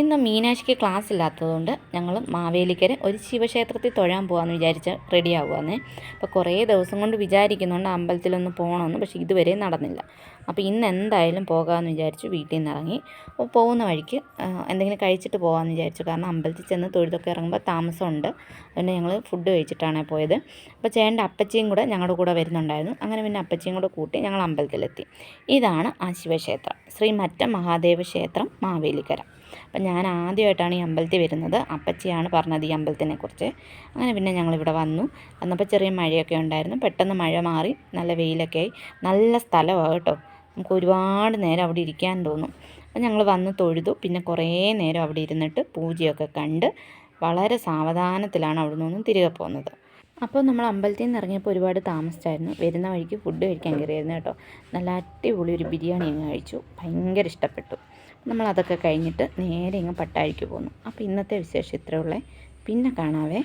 ഇന്ന് മീനാക്ഷിക്ക് ക്ലാസ് ഇല്ലാത്തതുകൊണ്ട് ഞങ്ങൾ മാവേലിക്കര ഒരു ശിവക്ഷേത്രത്തിൽ തൊഴാൻ പോകാമെന്ന് വിചാരിച്ച് റെഡി ആവുകയാണേ. അപ്പോൾ കുറേ ദിവസം കൊണ്ട് വിചാരിക്കുന്നുണ്ട് അമ്പലത്തിലൊന്ന് പോകണമെന്ന്, പക്ഷേ ഇതുവരെ നടന്നില്ല. അപ്പോൾ ഇന്ന് എന്തായാലും പോകാമെന്ന് വിചാരിച്ചു വീട്ടിൽ നിന്ന് ഇറങ്ങി. അപ്പോൾ പോകുന്ന വഴിക്ക് എന്തെങ്കിലും കഴിച്ചിട്ട് പോകാമെന്ന് വിചാരിച്ചു. കാരണം അമ്പലത്തിൽ ചെന്ന് തൊഴുതൊക്കെ ഇറങ്ങുമ്പോൾ താമസമുണ്ട്. അതുകൊണ്ട് ഞങ്ങൾ ഫുഡ് കഴിച്ചിട്ടാണ് പോയത്. അപ്പോൾ ചേട്ടൻ്റെ അപ്പച്ചിയും കൂടെ ഞങ്ങളുടെ കൂടെ വരുന്നുണ്ടായിരുന്നു. അങ്ങനെ പിന്നെ അപ്പച്ചിയും കൂടെ കൂട്ടി ഞങ്ങൾ അമ്പലത്തിലെത്തി. ഇതാണ് ആ ശിവക്ഷേത്രം, ശ്രീ മറ്റം മഹാദേവ ക്ഷേത്രം, മാവേലിക്കര. അപ്പം ഞാൻ ആദ്യമായിട്ടാണ് ഈ അമ്പലത്തിൽ വരുന്നത്. അപ്പച്ചിയാണ് പറഞ്ഞത് ഈ അമ്പലത്തിനെക്കുറിച്ച്. അങ്ങനെ പിന്നെ ഞങ്ങളിവിടെ വന്നപ്പോൾ ചെറിയ മഴയൊക്കെ ഉണ്ടായിരുന്നു. പെട്ടെന്ന് മഴ മാറി നല്ല വെയിലൊക്കെ ആയി. നല്ല സ്ഥലമാണ് കേട്ടോ, നമുക്ക് ഒരുപാട് നേരം അവിടെ ഇരിക്കാൻ തോന്നും. അപ്പം ഞങ്ങൾ വന്ന് തൊഴുതു. പിന്നെ കുറേ നേരം അവിടെ ഇരുന്നിട്ട് പൂജയൊക്കെ കണ്ട് വളരെ സാവധാനത്തിലാണ് അവിടെ നിന്നും തിരികെ പോകുന്നത്. അപ്പോൾ നമ്മൾ അമ്പലത്തിൽ നിന്ന് ഇറങ്ങിയപ്പോൾ ഒരുപാട് താമസിച്ചായിരുന്നു. വരുന്ന വഴിക്ക് ഫുഡ് കഴിക്കാൻ കയറിയായിരുന്നു കേട്ടോ. നല്ല അടിപൊളി ഒരു ബിരിയാണി അങ്ങ് കഴിച്ചു, ഭയങ്കര ഇഷ്ടപ്പെട്ടു. നമ്മളതൊക്കെ കഴിഞ്ഞിട്ട് നേരെ ഇങ്ങ് പട്ടാഴിക്ക് പോന്നു. അപ്പോൾ ഇന്നത്തെ വിശേഷം ഇത്രയേ ഉള്ളേ. പിന്നെ കാണാവേ.